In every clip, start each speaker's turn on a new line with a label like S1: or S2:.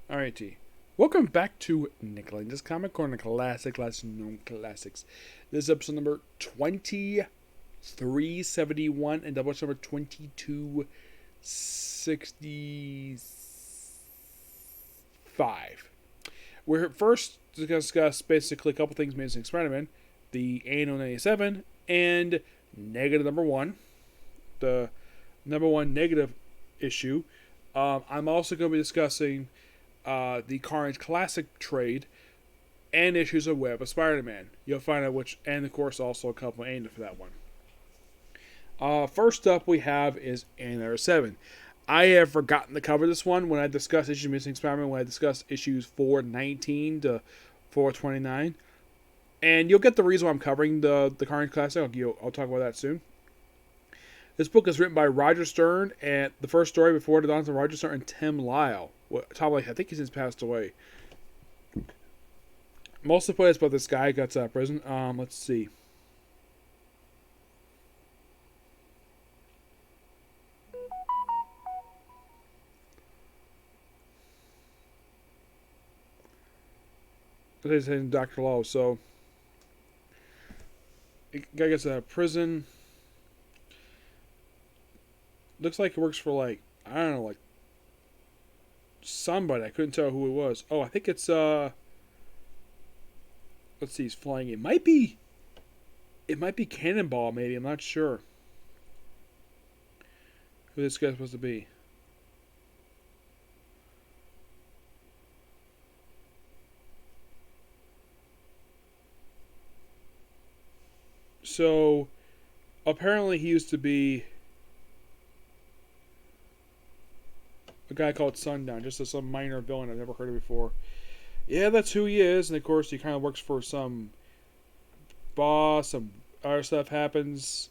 S1: Alrighty. Welcome back to Lenz Comic Corner Classic, Last Known Classics. This is episode number 2371 and double number 2265. We're first to discuss basically a couple things Amazing Spider-Man, the annual 97, and negative number one, the number one negative issue. I'm also going to be discussing the Carnage Classic trade and issues of Web of Spider-Man. You'll find out which, and of course also a couple aimed for that one. First up we have is Annual 7. I have forgotten to cover this one when I discussed issues of Missing Spider-Man, when I discussed issues 419 to 429. And you'll get the reason why I'm covering the Carnage Classic. I'll talk about that soon. This book is written by Roger Stern, and the first story before the dawns of Roger Stern and Tim Lyle. Tom Lyle, I think he's since passed away. Most of the plays about this guy got out of prison. Let's see. This is Dr. Lowe. So, guy gets out of prison. Looks like he works for I don't know, somebody. I couldn't tell who it was. Oh, I think it's let's see, he's flying. It might be Cannonball, maybe. I'm not sure who this guy's supposed to be. So apparently he used to be a guy called Sundown, just some minor villain I've never heard of before. Yeah, that's who he is, and of course he kind of works for some boss, some other stuff happens.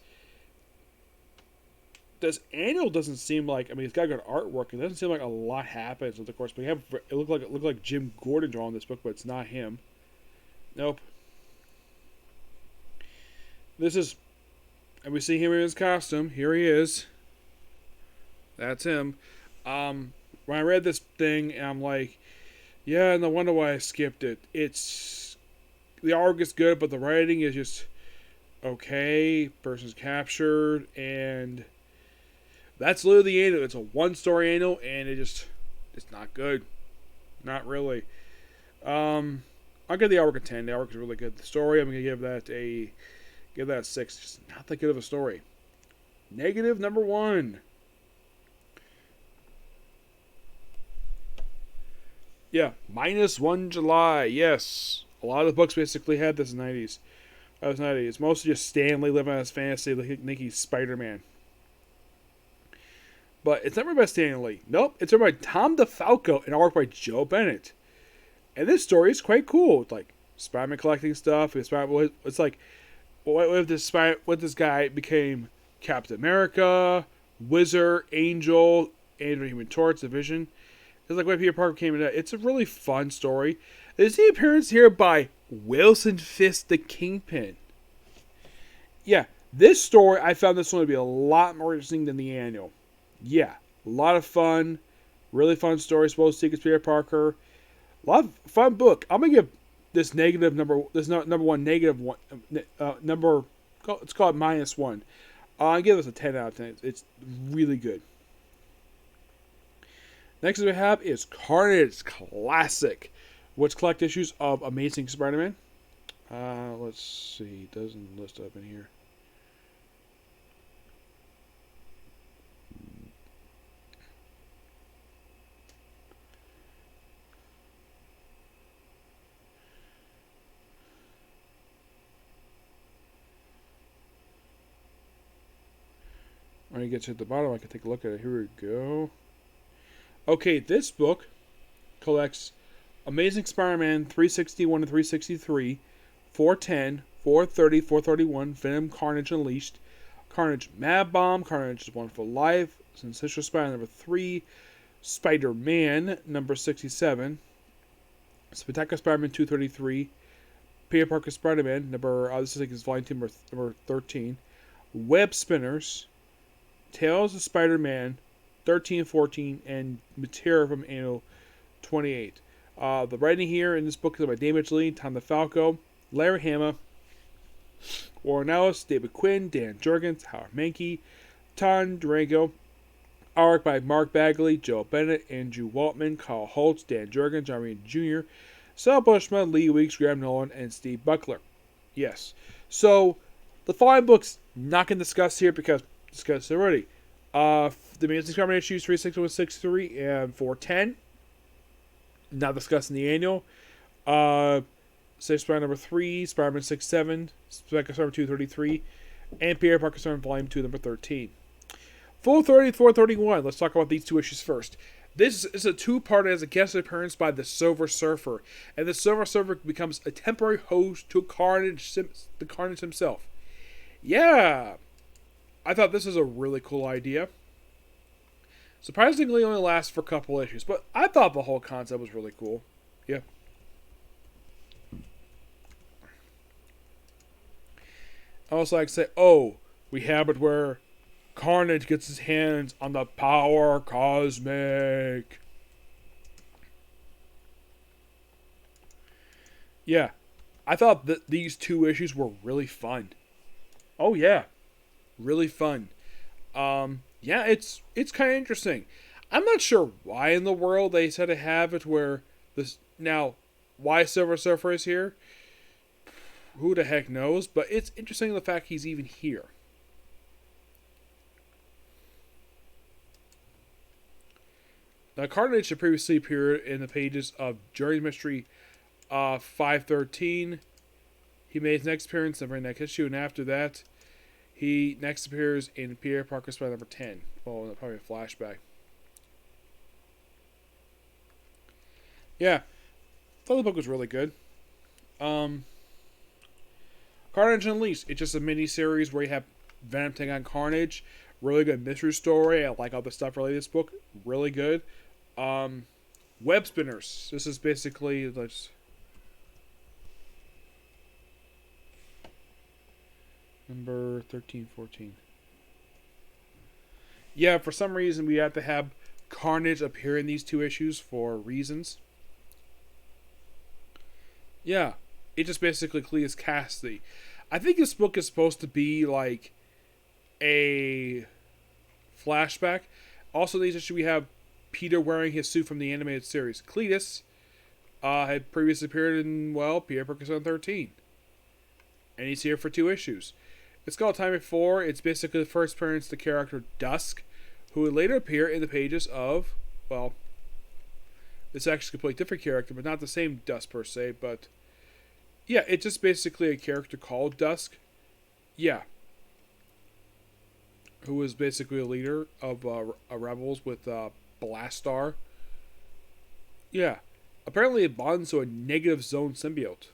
S1: This annual doesn't seem like, I mean, it's got good artwork. It doesn't seem like a lot happens with the course, but it looked like Jim Gordon drawing this book, but it's not him. Nope. This is, and we see him in his costume. Here he is. That's him. When I read this thing, I'm like, yeah, no wonder why I skipped it. It's, the artwork is good, but the writing is just okay. Person's captured, and that's literally the annual. It's a one-story annual, and it's not good. Not really. I'll give the artwork a 10. The artwork is really good. The story, I'm gonna give that a 6. Just not that good of a story. Negative number 1. Yeah, -1 July. Yes, a lot of the books basically had this in the 90s. It's mostly just Stan Lee living out his fantasy, like he's Spider-Man. But it's not written by Stan Lee. Nope, it's written by Tom DeFalco and artwork by Joe Bennett. And this story is quite cool. It's like Spider-Man collecting stuff. It's like what this guy became Captain America, Wizard, Angel, and Human Torch, the Vision. It's like when Peter Parker came into that. It's a really fun story. There's the appearance here by Wilson Fisk the Kingpin. Yeah, this story, I found this one to be a lot more interesting than the annual. Yeah, a lot of fun. Really fun story. Supposed to see Peter Parker. A lot of fun book. I'm going to give this number one negative one, number, let's call it -1. I give this a 10 out of 10. It's really good. Next we have is Carnage Classic, which collect issues of Amazing Spider-Man. Let's see, it doesn't list up in here. When it gets to the bottom, I can take a look at it. Here we go. Okay, this book collects Amazing Spider-Man 361 and 363, 410, 430, 431, Venom, Carnage Unleashed, Carnage Mad Bomb, Carnage Wonderful Life, Sensational Spider number 3, Spider-Man number 67, Spectacular Spider-Man 233, Peter Parker Spider-Man number, this is like his volume 2 number 13, Web Spinners, Tales of Spider-Man 13, 14, and material from Annual 28. The writing here in this book is by David Lee, Tom DeFalco, Larry Hama, Warren Ellis, David Quinn, Dan Jurgens, Howard Mankey, Tom Durango. Artwork by Mark Bagley, Joe Bennett, Andrew Waltman, Carl Holtz, Dan Jurgens, John Reed Jr., Sal Bushman, Lee Weeks, Graham Nolan, and Steve Buckler. Yes. So, the following books not going to discuss here because discussed already. The Amazing Spider-Man issues 36163 and 410. Not discussing the annual. Spider-Man number 3, Spider-Man 67, Spider-Man 233, and Peter Parker Spider-Man Volume 2, number 13. 430, 431. Let's talk about these two issues first. This is a two-part as a guest appearance by the Silver Surfer, and the Silver Surfer becomes a temporary host to the Carnage himself. Yeah, I thought this was a really cool idea. Surprisingly, only lasts for a couple issues, but I thought the whole concept was really cool. Yeah. I also like to say, oh, we have it where Carnage gets his hands on the power cosmic. Yeah, I thought that these two issues were really fun. Oh yeah, really fun. Yeah, it's kind of interesting. I'm not sure why in the world they said to have it where this now why Silver Surfer is here. Who the heck knows? But it's interesting the fact he's even here. Now, Carnage had previously appeared in the pages of Journey's Mystery 513. He made his next appearance in the very next issue, and after that, he next appears in Peter Parker Spider number 10. Well, probably a flashback. Yeah, thought the book was really good. Carnage Unleashed. It's just a mini-series where you have Venom taking on Carnage. Really good mystery story. I like all the stuff related to this book. Really good. Web Spinners. This is basically number 13, 14. Yeah, for some reason we have to have Carnage appear in these two issues for reasons. Yeah, it just basically clears Cassidy. I think this book is supposed to be like a flashback. Also, in these issues we have Peter wearing his suit from the animated series. Cletus had previously appeared in, well, Peter Parker 13. And he's here for 2 issues. It's called Time Before. It's basically the first appearance of the character Dusk, who would later appear in the pages of, well, it's actually a completely different character, but not the same Dusk per se, but yeah, it's just basically a character called Dusk. Yeah. Who is basically a leader of rebels with Blastar. Yeah. Apparently it bonds to a negative zone symbiote.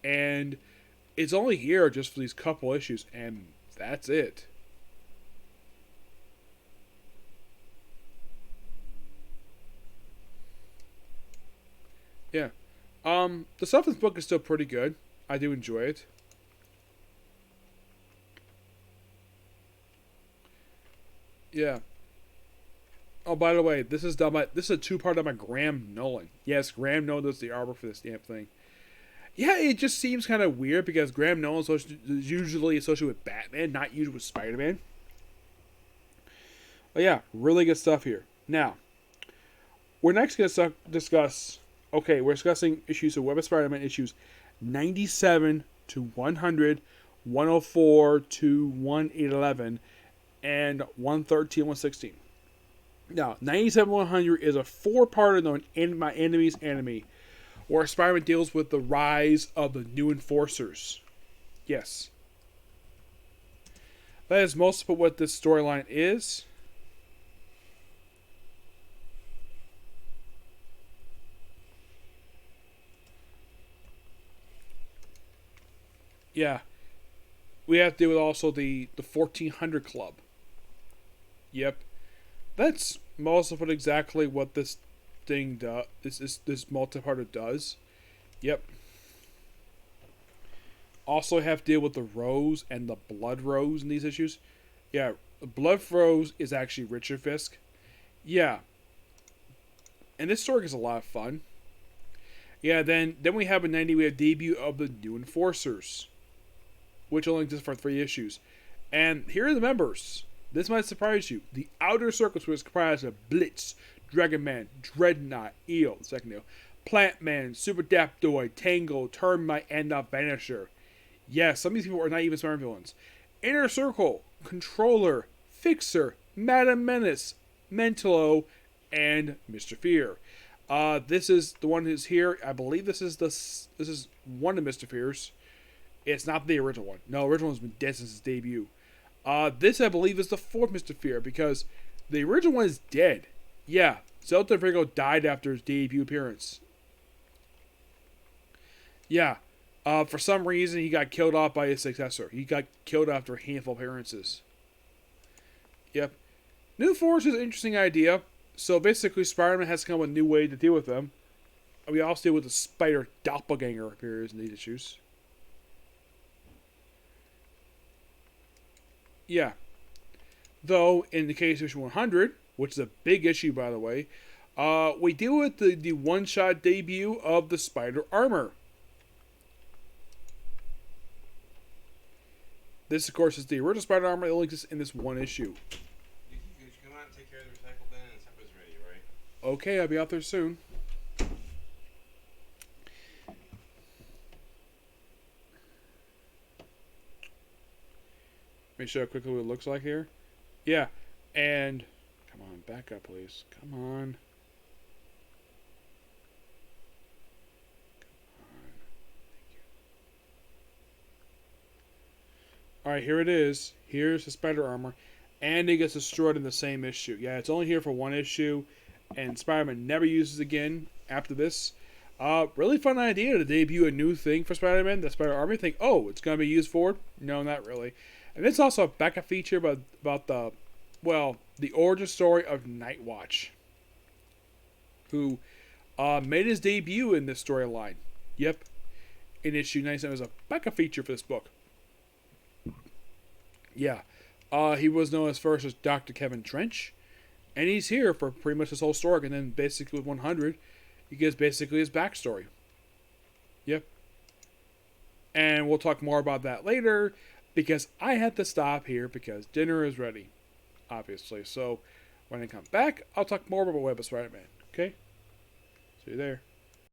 S1: And it's only here just for these couple issues, and that's it. Yeah. The stuff in this book is still pretty good. I do enjoy it. Yeah. Oh, by the way, this is a 2-part done by Graham Nolan. Yes, Graham Nolan does the artwork for this damn thing. Yeah, it just seems kind of weird because Graham Nolan is usually associated with Batman, not usually with Spider-Man. But yeah, really good stuff here. Now, we're next going to discuss... Okay, we're discussing issues of Web of Spider-Man issues 97 to 100, 104 to 1811, and 113 116. Now, 97 100 is a 4-parter known in My Enemy's Enemy, where Spider-Man deals with the rise of the new enforcers. Yes. That is most of what this storyline is. Yeah. We have to deal with also the 1400 Club. Yep. That's most of exactly what this thing does. This multi-parter does. Yep. Also have to deal with the Rose and the Blood Rose in these issues. Yeah, the Blood Rose is actually Richard Fisk. Yeah. And this story is a lot of fun. Yeah, then we have in 90, we have debut of the New Enforcers, which only exists for 3 issues. And here are the members. This might surprise you. The Outer Circus was comprised of Blitz, Dragon Man, Dreadnought, Eel, the second Eel, Plant Man, Super Daptoid, Tangle, Termite, and the Vanisher. Yes, some of these people are not even Spider-Man villains. Inner Circle, Controller, Fixer, Madam Menace, Mentalo, and Mr. Fear. This is the one who's here. I believe this is one of Mr. Fear's. It's not the original one. No, the original one's been dead since its debut. This, I believe, is the 4th Mr. Fear, because the original one is dead. Yeah, Zelda Virgo died after his debut appearance. Yeah, for some reason, he got killed off by his successor. He got killed after a handful of appearances. Yep. New Force is an interesting idea. So basically, Spider-Man has to come up with a new way to deal with them. We also deal with the Spider Doppelganger appears in these issues. Yeah. Though, in the case of issue 100, which is a big issue, by the way, we deal with the one-shot debut of the Spider Armor. This, of course, is the original Spider Armor that only exists in this one issue.
S2: You come out and take care of the recycle bin and supper's ready, right?
S1: Okay, I'll be out there soon. Let me show you quickly what it looks like here. Yeah, and come on, back up, please. Come on. Alright, here it is. Here's the Spider Armor. And it gets destroyed in the same issue. Yeah, it's only here for 1 issue. And Spider-Man never uses it again after this. Really fun idea to debut a new thing for Spider-Man. The Spider Armor. You think, oh, it's going to be used for it? No, not really. And it's also a backup feature about the origin story of Nightwatch. Who made his debut in this storyline. Yep. In issue 97 as a backup feature for this book. Yeah, he was known as first as Dr. Kevin Trench, and he's here for pretty much this whole story, and then basically with 100, he gives basically his backstory. Yep. And we'll talk more about that later, because I had to stop here because dinner is ready, obviously. So when I come back, I'll talk more about Web of Spider-Man, okay? See you there.